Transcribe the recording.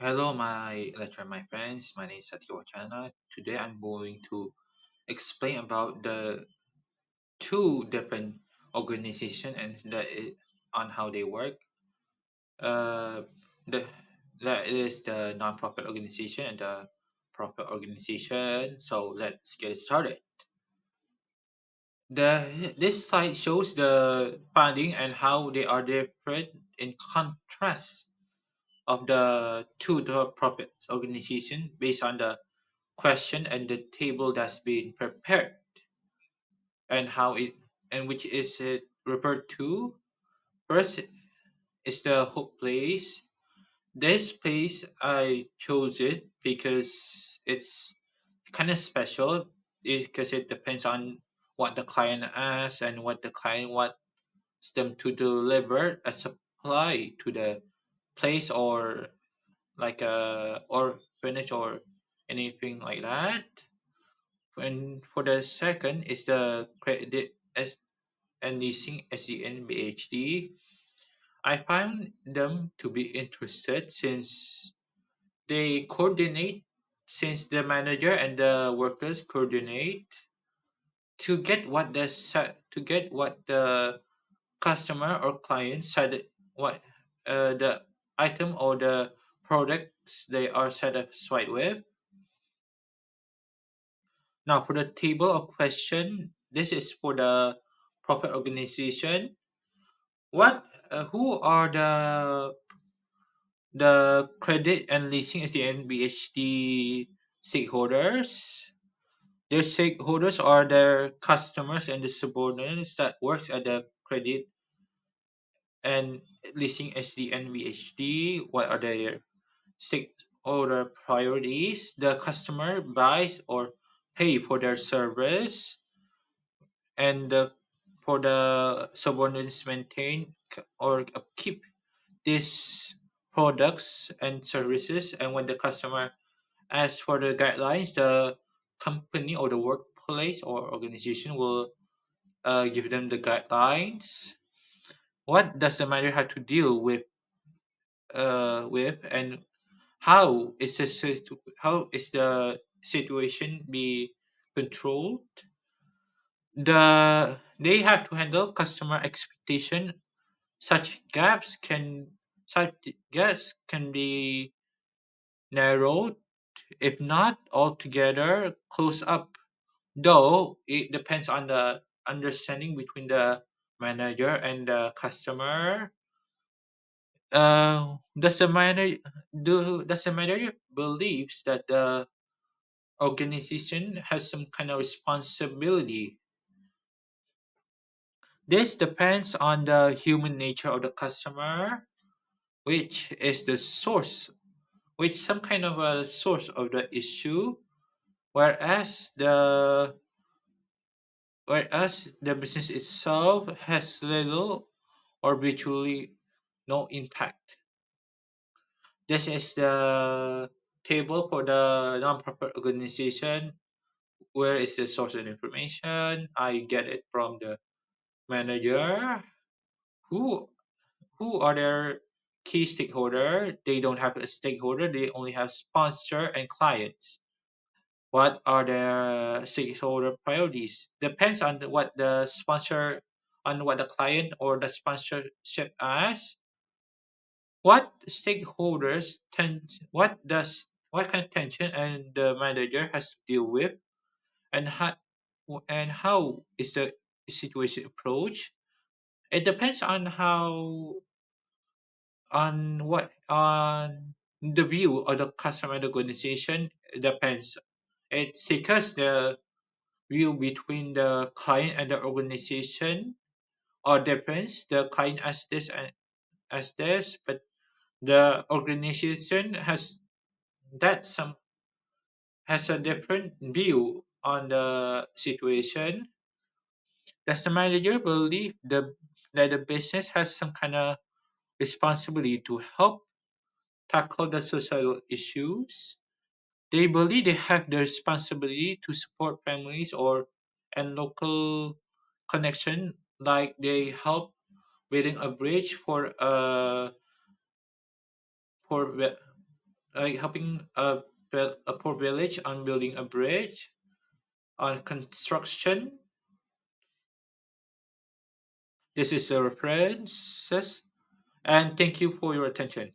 Hello, my friends. My name is Satya Wacana. Today, I'm going to explain about the two different organizations and on how they work. Uh, the that is the non-profit organization and the profit organization. So let's get started. This slide shows the funding and how they are different in contrast of the two the profit organization based on the question and the table that's been prepared and how it and which is it referred to. First is the hope place. This place I chose it because it's kind of special because it depends on what the client asks and what the client wants them to deliver a supply to the place or like a or finish or anything like that. And for the second is the credit as and leasing SDN I find them to be interested they coordinate since the manager and the workers coordinate to get what the customer or client said what the item or the products they are satisfied with. Now for the table of question, this is for the profit organization. Who are the credit and leasing as the NBHD stakeholders? Their stakeholders are their customers and the subordinates that works at the credit and leasing as the NBHD. What are their stakeholder priorities? The customer buys or pay for their service, and for the subordinates maintain or upkeep these products and services. And when the customer asks for the guidelines, the company or the workplace or organization will give them the guidelines. What does the manager have to deal with, and how is the situation be controlled? They have to handle customer expectation. Such gaps can be narrowed, if not altogether closed up, though it depends on the understanding between the manager and the customer. Does the manager believes that the organization has some kind of responsibility? This depends on the human nature of the customer, which is the source, which some kind of a source of the issue, whereas the business itself has little or virtually no impact. This is the table for the nonprofit organization. Where is the source of information? I get it from the manager. Who who are their key stakeholder? They don't have a stakeholder. They only have sponsor and clients. What are the stakeholder priorities? Depends on what the client or the sponsorship asks. What stakeholders tend, what kind of tension and the manager has to deal with, and how is the situation approached? It depends on on the view of the customer and organization. It depends. It's because the view between the client and the organization are different. The client as this, but the organization that some has a different view on the situation. Does the manager believe that the business has some kind of responsibility to help tackle the social issues? They believe they have the responsibility to support families or and local connection, like they help building a bridge for like helping a poor village on building a bridge, on construction. This is the references, and thank you for your attention.